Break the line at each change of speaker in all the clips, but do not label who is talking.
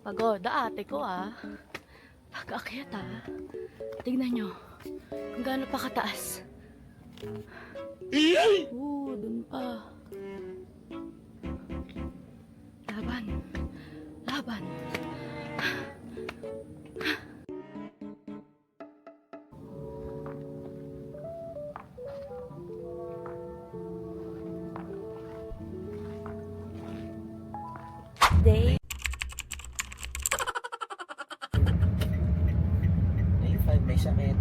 Pagoda ate ko Pag-akyat Tignan nyo kung gaano pa kataas. Dun pa. Laban. Laban. Day.
May sakit.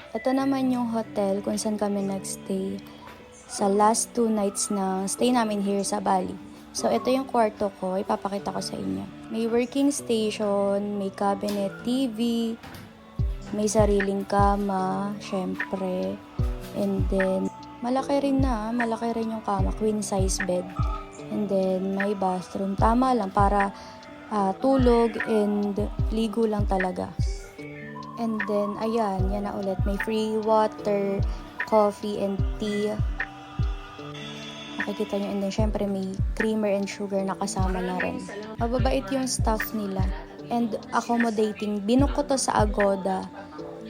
Ito naman yung hotel kung saan kami nagstay sa last 2 nights na stay namin here sa Bali. So, ito yung kwarto ko. Ipapakita ko sa inyo. May working station, may cabinet TV, may sariling kama, syempre. And then, malaki rin yung kama, queen size bed. And then, may bathroom. Tama lang para tulog and ligo lang talaga. And then, ayan, yan na ulit. May free water, coffee, and tea. Makikita nyo. And then, syempre, may creamer and sugar na kasama na rin. Mababait yung staff nila. And accommodating. Binook ko to sa Agoda.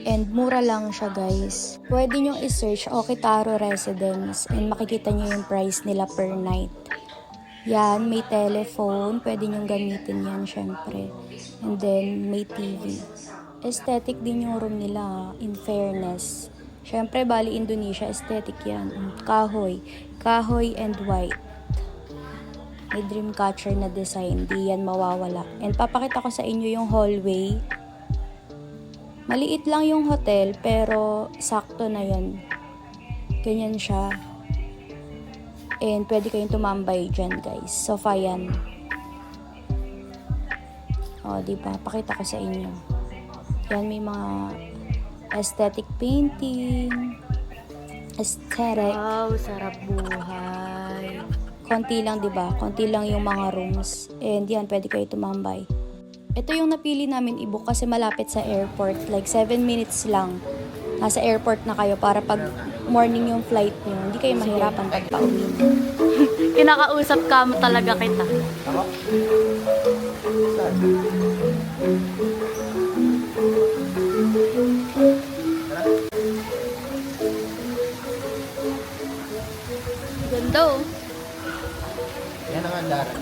And mura lang siya, guys. Pwede nyo i-search Okitaro Residence. And makikita nyo yung price nila per night. Yan, may telephone. Pwede nyo gamitin yan, syempre. And then, may TV. Aesthetic din yung room nila, in fairness. Syempre, Bali, Indonesia, aesthetic yan. Kahoy. Kahoy and white. May dream catcher na design. Di yan mawawala. And papakita ko sa inyo yung hallway. Maliit lang yung hotel, pero sakto na yun. Ganyan siya. And pwede kayong tumambay dyan, guys. Sofa yan. O, diba? Pakita ko sa inyo. Yan, may mga aesthetic painting, aesthetic.
Wow, sarap buhay.
Konti lang, diba? Konti lang yung mga rooms. And yan, pwede kayo tumambay. Ito yung napili namin i-book kasi malapit sa airport. Like 7 minutes lang. Nasa airport na kayo para pag morning yung flight nyo, hindi kayo mahirapan pag pauwi.
Kinakausap ka mo talaga kita.
Ako? Saan?
Ganda
Yan ang andaran.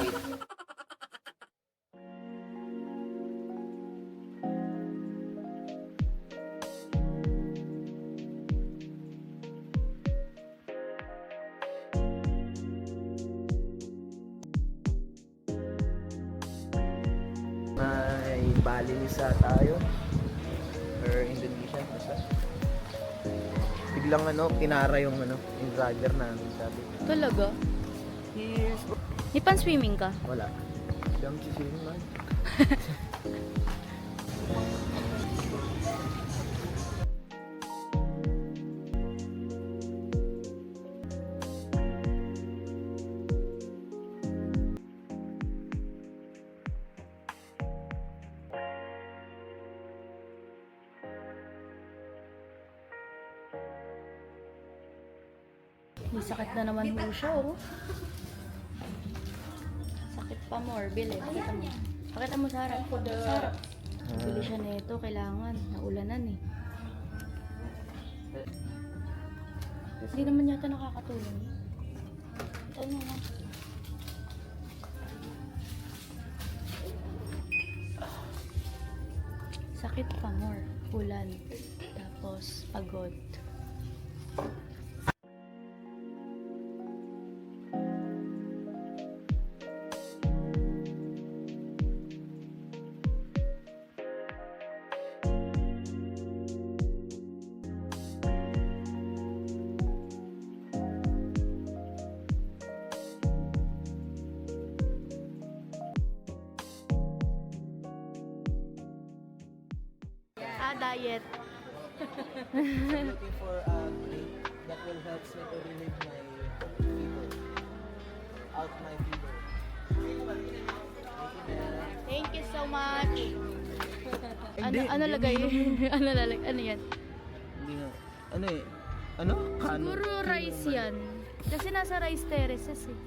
May Balinese tayo. Or Indonesia. Basta. Biglang kinara yung yung vlogger namin sabi.
Talaga?
Yes.
May pan-swimming ka?
Wala. Dam sisiling man.
May sakit na naman po siya, Sakit Pa-more, bili. Pakita mo. Pakita mo sa harap. Sa harap. Bili siya nito, kailangan. Naulanan eh. Hindi naman yata nakakatulong. Ito mo nga. Sakit pa more. Ulan. Tapos pagod. Diet.
Looking for a drink that will help me to relieve my fever. Out my fever.
Thank you so much.
Hindi,
ano
hindi,
lagay? ano yan?
Hindi nga. Ano eh? Ano? Kano?
Siguro rice yan. Kasi nasa rice terraces eh.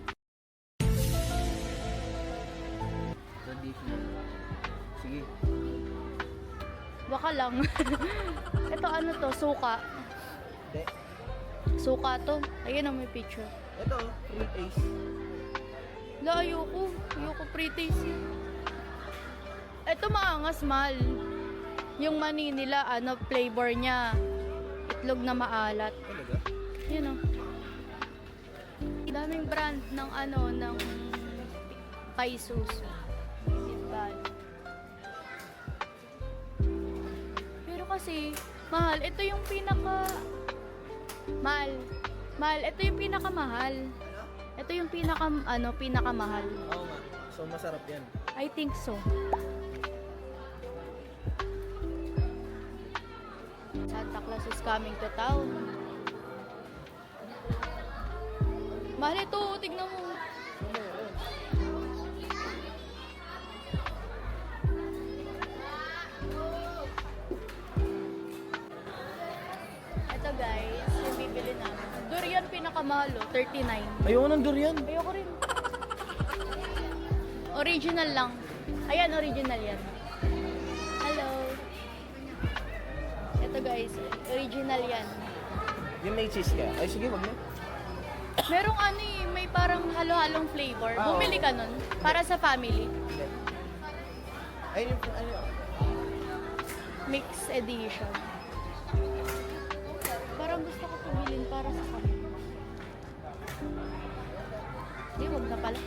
Traditional. Sige.
Baka lang. Ito ano to? Suka.
Hindi.
Suka to. Ayun ang may picture.
Ito, free taste.
La, ayoko. Ayoko pre-taste eh. Ito maangas, mal. Yung mani nila, ano, flavor niya. Itlog na maalat.
Talaga?
Yun o. Daming brand ng ano, ng paisus. Pero kasi, mahal. Ito yung pinaka... Mahal. Ito yung pinakamahal. Ito yung pinakamahal.
Oo nga. So, masarap yan.
I think so. Santa Claus is coming to town. Mahal ito, tignan mo. Ito guys, yung bibili namin. Durian pinakamahal, 39.
Ayoko ng durian.
Ayoko rin. Original lang. Ayan, original yan. Hello. Ito guys, original yan.
Yung may cheese ka. Ay, sige, wag na.
Merong ano eh, may parang halo-halong flavor.
Ah,
Bumili ka nun para sa family.
Hindi. Ayun yung, ano,
Mix edition. Parang gusto ko pumilin para sa family. Hindi, wag na pala.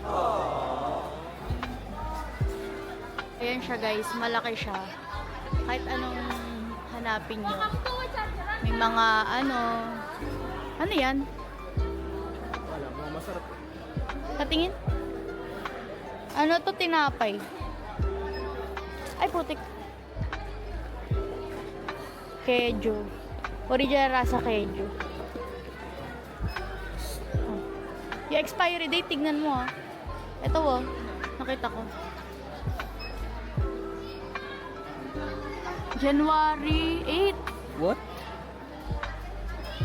Ayan siya guys, malaki siya. Kahit anong hanapin nyo. May mga ano yan?
wala, mga masarap.
Katingin? Ano to, tinapay? Ay, putik. Kejo. Original rasa kejo. Oh. Yung expiry date, tignan mo ah. Ito oh, nakita ko. January 8.
What?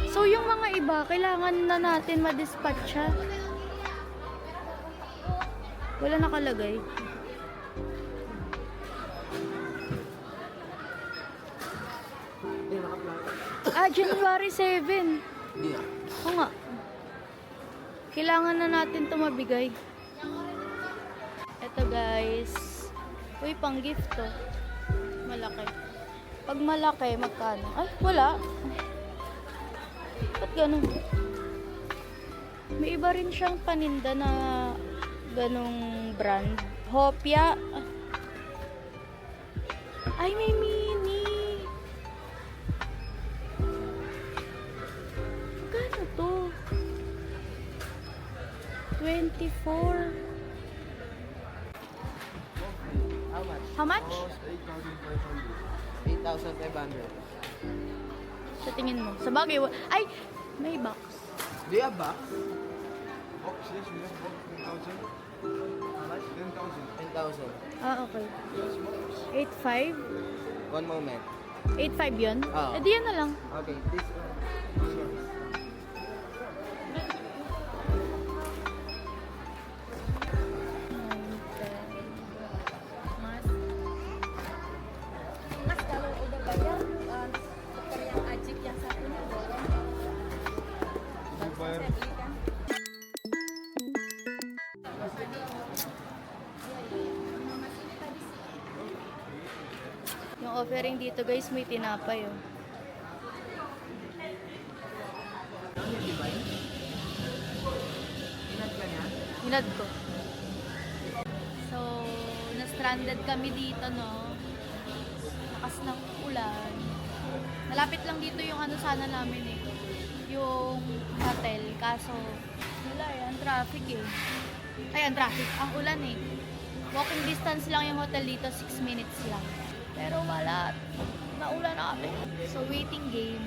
So yung mga iba, kailangan na natin ma-dispatch siya. Wala nakalagay.
Hindi, naka-plaka.
January 7.
Hindi nga.
Oo nga. Kailangan na natin ito mabigay. Ito guys. Uy, pang gift to. Malaki. Pag malaki, magkano? Ay, wala. Ba't ganun? May iba rin siyang paninda na ganong brand. Hopia. Ay, may mini. Magkano to? 24.
How much?
How much?
8,500.
Sa tingin mo. Sa bagay, ay, may box.
Do you have box?
Box, yes, we have box 10,000.
How much?
10,000.
10,000.
Ah, okay. 8.5?
One moment.
8.5 yun?
Oo.
Eh, di yan na lang.
Okay, this one.
offering dito guys, may tinapay oh. Hinad ko. So, na-stranded kami dito, no? Lakas ng ulan. Malapit lang dito yung ano sana namin eh. Yung hotel. Kaso, wala eh. Ang traffic eh. Ay, ang traffic. Ang ulan eh. Walking distance lang yung hotel dito. 6 minutes lang. Pero wala. Naulan na kami. So, waiting game.